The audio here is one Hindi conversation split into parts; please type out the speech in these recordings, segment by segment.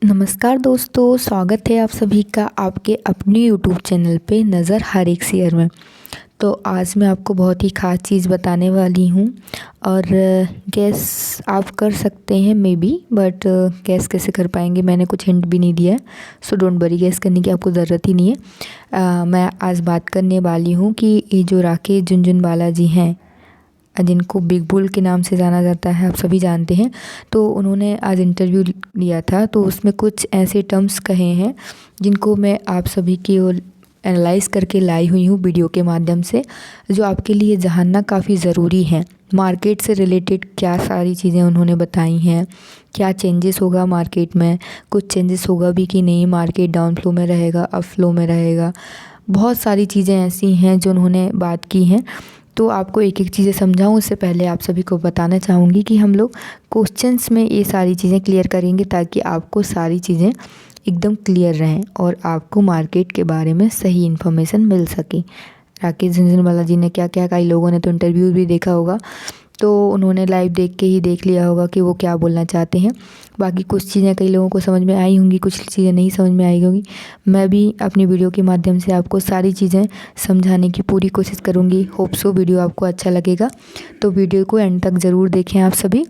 नमस्कार दोस्तों, स्वागत है आप सभी का आपके अपने यूट्यूब चैनल पे नज़र हर एक शेयर में। तो आज मैं आपको बहुत ही ख़ास चीज़ बताने वाली हूँ और गैस आप कर सकते हैं मे बी, बट गैस कैसे कर पाएंगे, मैंने कुछ हिंट भी नहीं दिया है। सो डोंट वरी, गैस करने की आपको ज़रूरत ही नहीं है। मैं आज बात करने वाली हूँ कि ये जो राकेश झुनझुनवाला जी हैं, जिनको बिग बुल के नाम से जाना जाता है, आप सभी जानते हैं। तो उन्होंने आज इंटरव्यू लिया था, तो उसमें कुछ ऐसे टर्म्स कहे हैं जिनको मैं आप सभी की ओर एनालाइज़ करके लाई हुई हूँ वीडियो के माध्यम से, जो आपके लिए जानना काफ़ी ज़रूरी है। मार्केट से रिलेटेड क्या सारी चीज़ें उन्होंने बताई हैं, क्या चेंजेस होगा मार्केट में, कुछ चेंजेस होगा भी कि नहीं, मार्केट डाउन फ्लो में रहेगा, अप फ्लो में रहेगा। बहुत सारी चीज़ें ऐसी हैं जो उन्होंने बात की हैं। तो आपको एक एक चीज़ें समझाऊँ उससे पहले आप सभी को बताना चाहूँगी कि हम लोग क्वेश्चंस में ये सारी चीज़ें क्लियर करेंगे, ताकि आपको सारी चीज़ें एकदम क्लियर रहें और आपको मार्केट के बारे में सही इन्फॉर्मेशन मिल सके। राकेश झुनझुनवाला जी ने क्या क्या, कई लोगों ने तो इंटरव्यू भी देखा होगा, तो उन्होंने लाइव देख के ही देख लिया होगा कि वो क्या बोलना चाहते हैं। बाकी कुछ चीज़ें कई लोगों को समझ में आई होंगी, कुछ चीज़ें नहीं समझ में आई होंगी। मैं भी अपनी वीडियो के माध्यम से आपको सारी चीज़ें समझाने की पूरी कोशिश करूँगी। होप सो वीडियो आपको अच्छा लगेगा, तो वीडियो को एंड तक ज़रूर देखें आप सभी।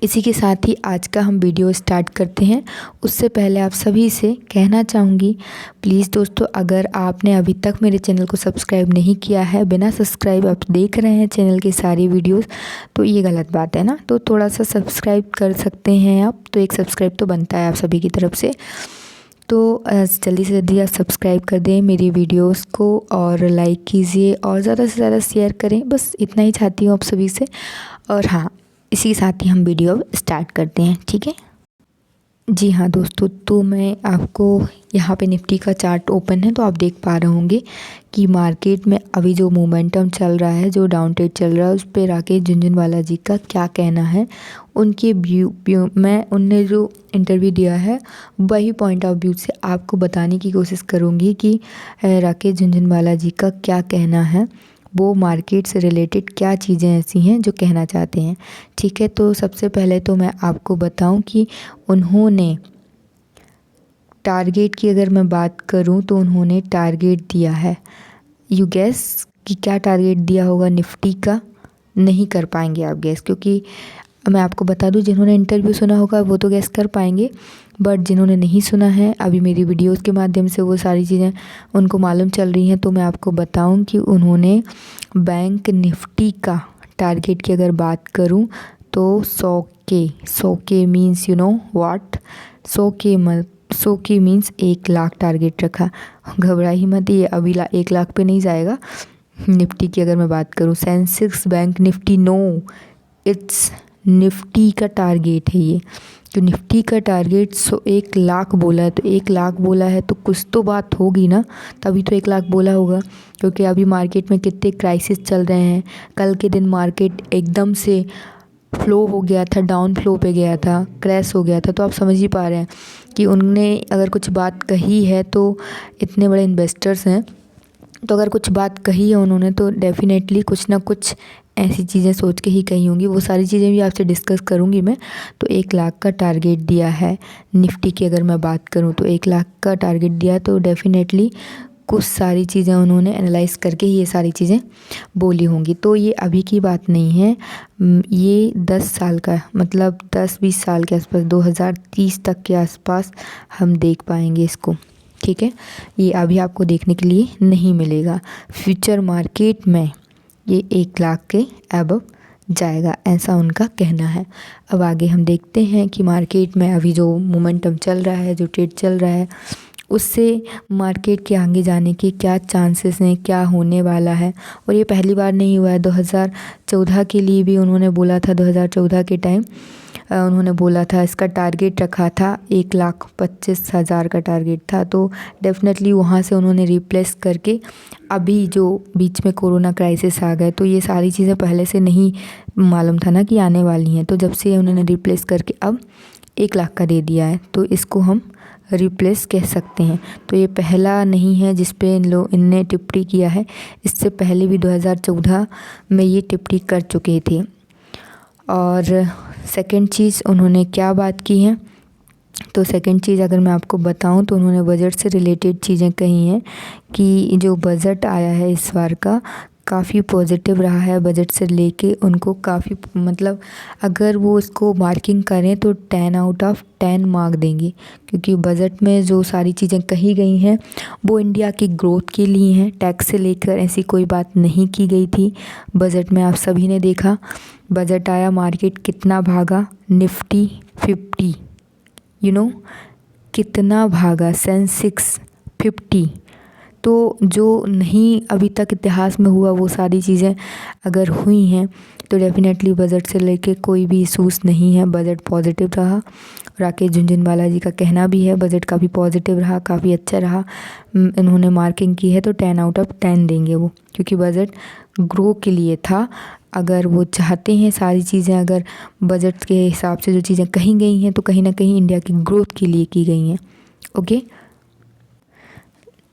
इसी के साथ ही आज का हम वीडियो स्टार्ट करते हैं। उससे पहले आप सभी से कहना चाहूँगी, प्लीज़ दोस्तों, अगर आपने अभी तक मेरे चैनल को सब्सक्राइब नहीं किया है, बिना सब्सक्राइब आप देख रहे हैं चैनल की सारी वीडियोस, तो ये गलत बात है ना। तो थोड़ा सा सब्सक्राइब कर सकते हैं आप, तो एक सब्सक्राइब तो बनता है आप सभी की तरफ से। तो जल्दी से जल्दी आप सब्सक्राइब कर दें मेरी वीडियोस को और लाइक कीजिए और ज़्यादा से ज़्यादा शेयर करें। बस इतना ही चाहती हूँ आप सभी से। और हाँ, इसी के साथ ही हम वीडियो अब स्टार्ट करते हैं, ठीक है। जी हाँ दोस्तों, तो मैं आपको यहाँ पे निफ्टी का चार्ट ओपन है, तो आप देख पा रहे होंगे कि मार्केट में अभी जो मोमेंटम चल रहा है, जो डाउन ट्रेड चल रहा है, उस पर राकेश झुनझुनवाला जी का क्या कहना है। उनके व्यू मैं उनने जो इंटरव्यू दिया है वही पॉइंट ऑफ व्यू से आपको बताने की कोशिश करूँगी कि राकेश झुनझुनवाला जी का क्या कहना है, वो मार्केट से रिलेटेड क्या चीज़ें ऐसी हैं जो कहना चाहते हैं, ठीक है। तो सबसे पहले तो मैं आपको बताऊं कि उन्होंने टारगेट की अगर मैं बात करूं तो उन्होंने टारगेट दिया है। यू गैस कि क्या टारगेट दिया होगा निफ्टी का, नहीं कर पाएंगे आप गैस, क्योंकि मैं आपको बता दूं, जिन्होंने इंटरव्यू सुना होगा वो तो गैस कर पाएंगे, बट जिन्होंने नहीं सुना है अभी मेरी वीडियोस के माध्यम से वो सारी चीज़ें उनको मालूम चल रही हैं। तो मैं आपको बताऊं कि उन्होंने बैंक निफ्टी का टारगेट की अगर बात करूं तो 100 के मीन्स यू नो व्हाट, 100 के मीन्स 1 लाख टारगेट रखा। घबरा ही मत, ये अभी 1 लाख पे नहीं जाएगा। निफ्टी की अगर मैं बात करूं, Sensex bank Nifty, no, it's Nifty का टारगेट है ये। तो निफ्टी का टारगेट 1 लाख बोला है, तो 1 लाख बोला है तो कुछ तो बात होगी ना, तभी तो 1 लाख बोला होगा। क्योंकि अभी मार्केट में कितने क्राइसिस चल रहे हैं। कल के दिन मार्केट एकदम से फ्लो हो गया था, डाउन फ्लो पे गया था, क्रैश हो गया था। तो आप समझ ही पा रहे हैं कि उनने अगर कुछ बात कही है, तो इतने बड़े इन्वेस्टर्स हैं, तो अगर कुछ बात कही है उन्होंने तो डेफिनेटली कुछ ना कुछ ऐसी चीज़ें सोच के ही कही होंगी। वो सारी चीज़ें भी आपसे डिस्कस करूँगी मैं। तो 1 लाख का टारगेट दिया है निफ्टी की अगर मैं बात करूँ, तो 1 लाख का टारगेट दिया, तो डेफिनेटली कुछ सारी चीज़ें उन्होंने एनालाइज करके ही ये सारी चीज़ें बोली होंगी। तो ये अभी की बात नहीं है, ये 10 साल का, मतलब 10-20 साल के आसपास, 2030 तक के आसपास हम देख पाएंगे इसको, ठीक है। ये अभी आपको देखने के लिए नहीं मिलेगा। फ्यूचर मार्केट में ये 1 लाख के अबव जाएगा, ऐसा उनका कहना है। अब आगे हम देखते हैं कि मार्केट में अभी जो मोमेंटम चल रहा है, जो ट्रेड चल रहा है, उससे मार्केट के आगे जाने के क्या चांसेस हैं, क्या होने वाला है। और ये पहली बार नहीं हुआ है, 2014 के लिए भी उन्होंने बोला था। 2014 के टाइम उन्होंने बोला था, इसका टारगेट रखा था 1,25,000 का टारगेट था। तो डेफिनेटली वहाँ से उन्होंने रिप्लेस करके अभी जो बीच में कोरोना क्राइसिस आ गए, तो ये सारी चीज़ें पहले से नहीं मालूम था ना कि आने वाली हैं। तो जब से उन्होंने रिप्लेस करके अब 1 लाख का दे दिया है, तो इसको हम रिप्लेस कह सकते हैं। तो ये पहला नहीं है जिस पे इनने टिप्पणी किया है, इससे पहले भी 2014 में ये टिप्पणी कर चुके थे। और सेकंड चीज़ उन्होंने क्या बात की है, तो सेकंड चीज़ अगर मैं आपको बताऊं तो उन्होंने बजट से रिलेटेड चीज़ें कही हैं कि जो बजट आया है इस बार का काफ़ी पॉजिटिव रहा है। बजट से लेके उनको काफ़ी मतलब अगर वो इसको मार्किंग करें तो 10 आउट ऑफ 10 मार्क देंगे, क्योंकि बजट में जो सारी चीज़ें कही गई हैं वो इंडिया की ग्रोथ के लिए हैं। टैक्स से लेकर ऐसी कोई बात नहीं की गई थी बजट में। आप सभी ने देखा बजट आया, मार्केट कितना भागा, निफ्टी 50 कितना भागा, सेंसेक्स 50। तो जो नहीं अभी तक इतिहास में हुआ वो सारी चीज़ें अगर हुई हैं तो डेफ़िनेटली बजट से लेके कोई भी इशूज़ नहीं है। बजट पॉजिटिव रहा। राकेश झुनझुनवाला जी का कहना भी है बजट काफ़ी पॉजिटिव रहा, काफ़ी अच्छा रहा। इन्होंने मार्किंग की है तो 10 आउट ऑफ 10 देंगे वो, क्योंकि बजट ग्रो के लिए था। अगर वो चाहते हैं सारी चीज़ें अगर बजट के हिसाब से जो चीज़ें कही गई हैं तो कहीं ना कहीं इंडिया की ग्रोथ के लिए की गई हैं। ओके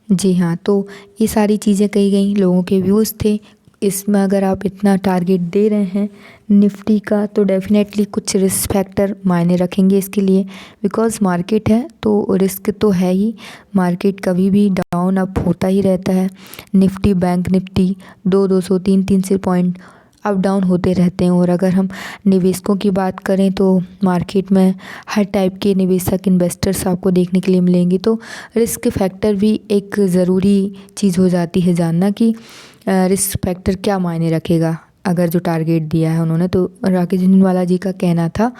जी हाँ, तो ये सारी चीज़ें कही गई, लोगों के व्यूज़ थे। इसमें अगर आप इतना टारगेट दे रहे हैं निफ्टी का तो डेफ़िनेटली कुछ रिस्क फैक्टर मायने रखेंगे इसके लिए, बिकॉज़ मार्केट है तो रिस्क तो है ही। मार्केट कभी भी डाउन अप होता ही रहता है। Nifty bank Nifty 200 300 point up down होते रहते हैं। और अगर हम निवेशकों की बात करें तो मार्केट में हर टाइप के निवेशक इन्वेस्टर्स आपको देखने के लिए मिलेंगे। तो रिस्क फैक्टर भी एक ज़रूरी चीज़ हो जाती है जानना कि रिस्क फैक्टर क्या मायने रखेगा अगर जो टारगेट दिया है उन्होंने। तो राकेश झुनझुनवाला जी का कहना था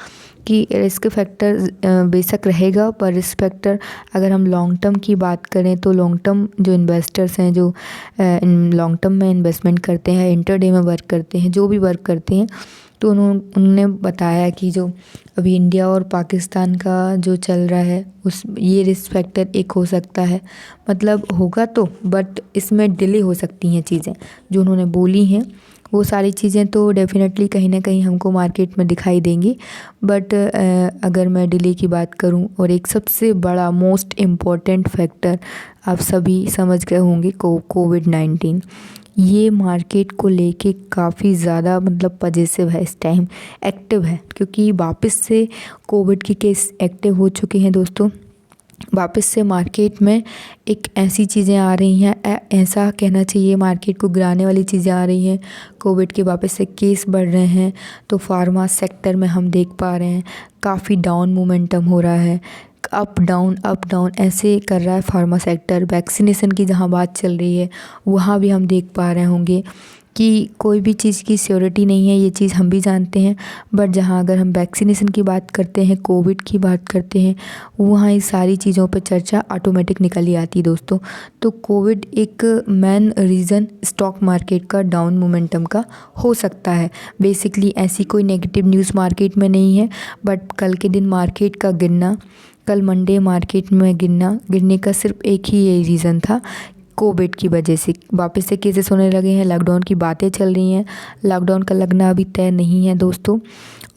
कि रिस्क फैक्टर बेशक रहेगा, पर रिस्क फैक्टर अगर हम लॉन्ग टर्म की बात करें तो लॉन्ग टर्म जो इन्वेस्टर्स हैं जो लॉन्ग टर्म में इन्वेस्टमेंट करते हैं, इंटरडे में वर्क करते हैं, जो भी वर्क करते हैं, तो उन्होंने बताया कि जो अभी इंडिया और पाकिस्तान का जो चल रहा है उस ये रिस्क फैक्टर एक हो सकता है। मतलब होगा तो बट इसमें डिले हो सकती हैं चीज़ें जो उन्होंने बोली हैं। वो सारी चीज़ें तो डेफ़िनेटली कहीं ना कहीं हमको मार्केट में दिखाई देंगी। बट अगर मैं डिले की बात करूं और एक सबसे बड़ा मोस्ट इम्पॉर्टेंट फैक्टर आप सभी समझ गए होंगे कोविड-19, ये मार्केट को लेके काफ़ी ज़्यादा मतलब पॉजिटिव है इस टाइम, एक्टिव है, क्योंकि वापस से कोविड के केस एक्टिव हो चुके हैं दोस्तों। वापस से मार्केट में एक ऐसी चीज़ें आ रही हैं, ऐसा कहना चाहिए मार्केट को गिराने वाली चीज़ें आ रही हैं। कोविड के वापस से केस बढ़ रहे हैं तो फार्मा सेक्टर में हम देख पा रहे हैं काफ़ी डाउन मोमेंटम हो रहा है। अप डाउन ऐसे कर रहा है फार्मा सेक्टर। वैक्सीनेशन की जहाँ बात चल रही है वहाँ भी हम देख पा रहे होंगे कि कोई भी चीज़ की श्योरिटी नहीं है, ये चीज़ हम भी जानते हैं। बट जहाँ अगर हम वैक्सीनेशन की बात करते हैं, कोविड की बात करते हैं, वहाँ इस सारी चीज़ों पर चर्चा ऑटोमेटिक निकल ही आती है दोस्तों। तो कोविड एक मेन रीज़न स्टॉक मार्केट का डाउन मोमेंटम का हो सकता है। बेसिकली ऐसी कोई नेगेटिव न्यूज़ मार्केट में नहीं है, बट कल के दिन मार्केट का गिरना, कल मंडे मार्केट में गिरने का सिर्फ एक ही ये रीज़न था, कोविड की वजह से वापस से केसेस होने लगे हैं। लॉकडाउन की बातें चल रही हैं, लॉकडाउन का लगना अभी तय नहीं है दोस्तों।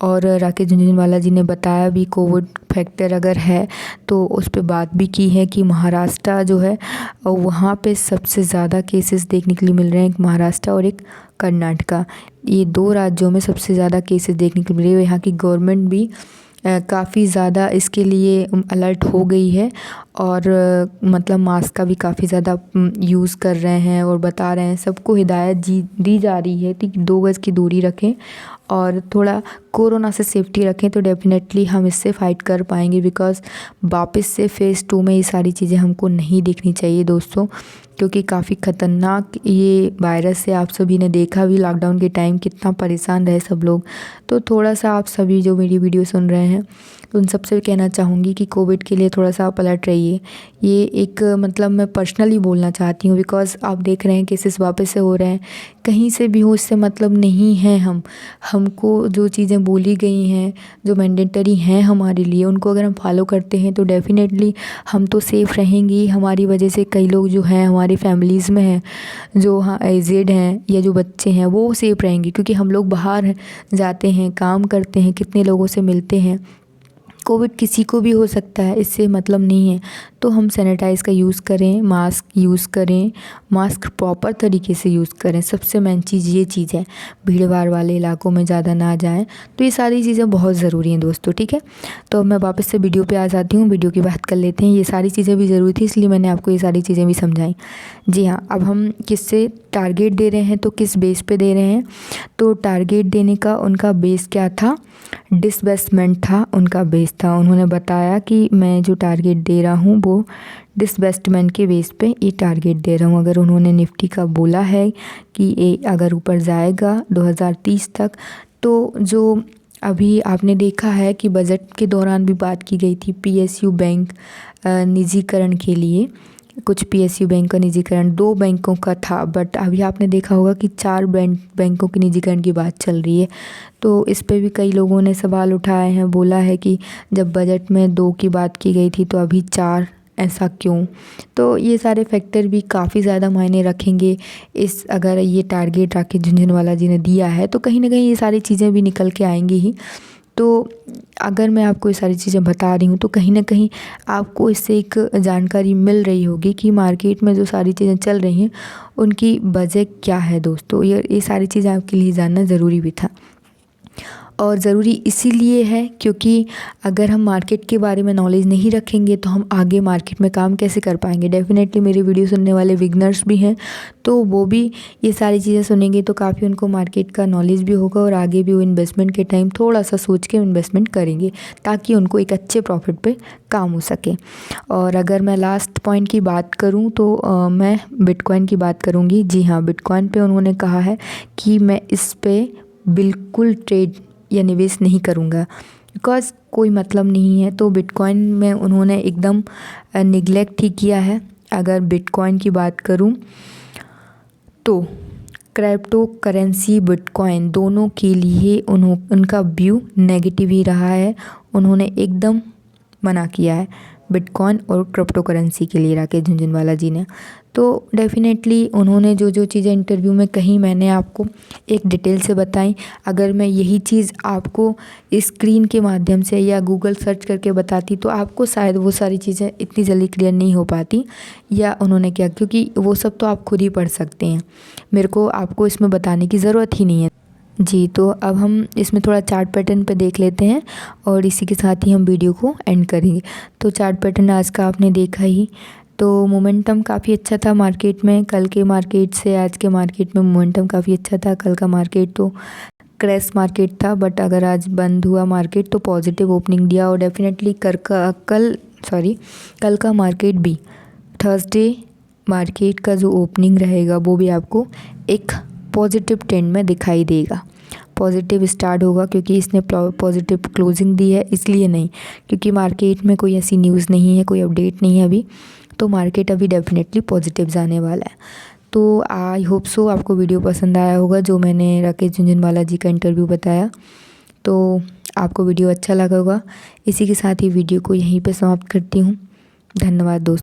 और राकेश झुनझुनवाला जी ने बताया भी कोविड फैक्टर अगर है तो उस पर बात भी की है कि महाराष्ट्र जो है वहाँ पे सबसे ज़्यादा केसेस देखने के लिए मिल रहे हैं। एक महाराष्ट्र और एक कर्नाटका, ये 2 राज्यों में सबसे ज़्यादा केसेस देखने को मिल रहे हैं। यहाँ की गवर्नमेंट भी काफ़ी ज़्यादा इसके लिए अलर्ट हो गई है और मतलब मास्क का भी काफ़ी ज़्यादा यूज़ कर रहे हैं और बता रहे हैं, सबको हिदायत दी जा रही है कि 2 गज़ की दूरी रखें और थोड़ा कोरोना से सेफ्टी रखें। तो डेफ़िनेटली हम इससे फ़ाइट कर पाएंगे, बिकॉज़ वापस से फ़ेज़ 2 में ये सारी चीज़ें हमको नहीं देखनी चाहिए दोस्तों, क्योंकि काफ़ी ख़तरनाक ये वायरस है। आप सभी ने देखा भी लॉकडाउन के टाइम कितना परेशान रहे सब लोग। तो थोड़ा सा आप सभी जो मेरी वीडियो सुन रहे हैं उन सबसे कहना चाहूँगी कि कोविड के लिए थोड़ा सा आप अलर्ट रहिए। ये एक मतलब मैं पर्सनली बोलना चाहती हूँ, बिकॉज़ आप देख रहे हैं केसेस वापस से हो रहे हैं, कहीं से भी हो, इससे मतलब नहीं है। हमको जो चीज़ें बोली गई हैं, जो मैंडेटरी हैं हमारे लिए, उनको अगर हम फॉलो करते हैं तो डेफ़िनेटली हम तो सेफ़ रहेंगे। हमारी वजह से कई लोग जो हैं हमारी फैमिलीज़ में हैं, जो हाँ एजेड हैं या जो बच्चे हैं, वो सेफ़ रहेंगे, क्योंकि हम लोग बाहर जाते हैं, काम करते हैं, कितने लोगों से मिलते हैं। कोविड किसी को भी हो सकता है, इससे मतलब नहीं है। तो हम सैनिटाइज़ का यूज़ करें, मास्क यूज़ करें, मास्क प्रॉपर तरीके से यूज़ करें। सबसे मेन चीज़ ये चीज़ है, भीड़ भाड़ वाले इलाकों में ज़्यादा ना जाएं। तो ये सारी चीज़ें बहुत ज़रूरी हैं दोस्तों, ठीक है। तो मैं वापस से वीडियो पे आ जाती हूँ, वीडियो की बात कर लेते हैं। ये सारी चीज़ें भी ज़रूरी थी, इसलिए मैंने आपको ये सारी चीज़ें भी समझाई। जी हाँ, अब हम किससे टारगेट दे रहे हैं, तो किस बेस पे दे रहे हैं। तो टारगेट देने का उनका बेस क्या था, डिसबर्समेंट था उनका बेस था। उन्होंने बताया कि मैं जो टारगेट दे रहा हूँ वो डिसबर्समेंट के बेस पे ये टारगेट दे रहा हूँ। अगर उन्होंने निफ्टी का बोला है कि ये अगर ऊपर जाएगा 2030 तक, तो जो अभी आपने देखा है कि बजट के दौरान भी बात की गई थी पीएसयू बैंक निजीकरण के लिए। कुछ पीएसयू बैंक का निजीकरण 2 बैंकों का था, बट अभी आपने देखा होगा कि 4 बैंकों के निजीकरण की बात चल रही है। तो इस पे भी कई लोगों ने सवाल उठाए हैं, बोला है कि जब बजट में 2 की बात की गई थी तो अभी 4, ऐसा क्यों। तो ये सारे फैक्टर भी काफ़ी ज़्यादा मायने रखेंगे। इस अगर ये टारगेट राकेश झुनझुनवाला जी ने दिया है तो कहीं ना कहीं ये सारी चीज़ें भी निकल के आएंगी ही। तो अगर मैं आपको ये सारी चीज़ें बता रही हूँ तो कहीं ना कहीं आपको इससे एक जानकारी मिल रही होगी कि मार्केट में जो सारी चीज़ें चल रही हैं उनकी वजह क्या है दोस्तों। ये सारी चीज़ें आपके लिए जानना ज़रूरी भी था, और ज़रूरी इसीलिए है क्योंकि अगर हम मार्केट के बारे में नॉलेज नहीं रखेंगे तो हम आगे मार्केट में काम कैसे कर पाएंगे। डेफिनेटली मेरी वीडियो सुनने वाले बिगनर्स भी हैं, तो वो भी ये सारी चीज़ें सुनेंगे तो काफ़ी उनको मार्केट का नॉलेज भी होगा, और आगे भी वो इन्वेस्टमेंट के टाइम थोड़ा सा सोच के इन्वेस्टमेंट करेंगे ताकि उनको एक अच्छे प्रॉफिट पे काम हो सके। और अगर मैं लास्ट पॉइंट की बात करूँ तो मैं बिटकॉइन की बात करूँगी। जी हाँ, बिटकॉइन पे उन्होंने कहा है कि मैं इस पे बिल्कुल ट्रेड या निवेश नहीं करूँगा, बिकॉज़ कोई मतलब नहीं है। तो बिटकॉइन में उन्होंने एकदम निगलेक्ट ही किया है। अगर बिटकॉइन की बात करूँ तो क्रिप्टो करेंसी बिटकॉइन दोनों के लिए उनका व्यू नेगेटिव ही रहा है। उन्होंने एकदम मना किया है बिटकॉइन और क्रिप्टो करेंसी के लिए राकेश झुनझुनवाला जी ने। तो डेफिनेटली उन्होंने जो जो चीज़ें इंटरव्यू में कही मैंने आपको एक डिटेल से बताई। अगर मैं यही चीज़ आपको स्क्रीन के माध्यम से या गूगल सर्च करके बताती तो आपको शायद वो सारी चीज़ें इतनी जल्दी क्लियर नहीं हो पाती, या उन्होंने क्या, क्योंकि वो सब तो आप खुद ही पढ़ सकते हैं, मेरे को आपको इसमें बताने की ज़रूरत ही नहीं है। जी, तो अब हम इसमें थोड़ा चार्ट पैटर्न पे देख लेते हैं और इसी के साथ ही हम वीडियो को एंड करेंगे। तो चार्ट पैटर्न आज का आपने देखा ही, तो मोमेंटम काफ़ी अच्छा था मार्केट में। कल के मार्केट से आज के मार्केट में मोमेंटम काफ़ी अच्छा था। कल का मार्केट तो क्रैश मार्केट था, बट अगर आज बंद हुआ मार्केट तो पॉजिटिव ओपनिंग दिया। और डेफिनेटली कल का मार्केट भी, थर्सडे मार्केट का जो ओपनिंग रहेगा वो भी आपको एक पॉजिटिव ट्रेंड में दिखाई देगा। पॉजिटिव स्टार्ट होगा क्योंकि इसने पॉजिटिव क्लोजिंग दी है, इसलिए नहीं क्योंकि मार्केट में कोई ऐसी न्यूज़ नहीं है, कोई अपडेट नहीं है अभी, तो मार्केट अभी डेफिनेटली पॉजिटिव जाने वाला है। तो आई होप सो आपको वीडियो पसंद आया होगा जो मैंने राकेश झुनझुनवाला जी का इंटरव्यू बताया, तो आपको वीडियो अच्छा लगा होगा। इसी के साथ ही वीडियो को यहीं पे समाप्त करती हूँ। धन्यवाद दोस्तों।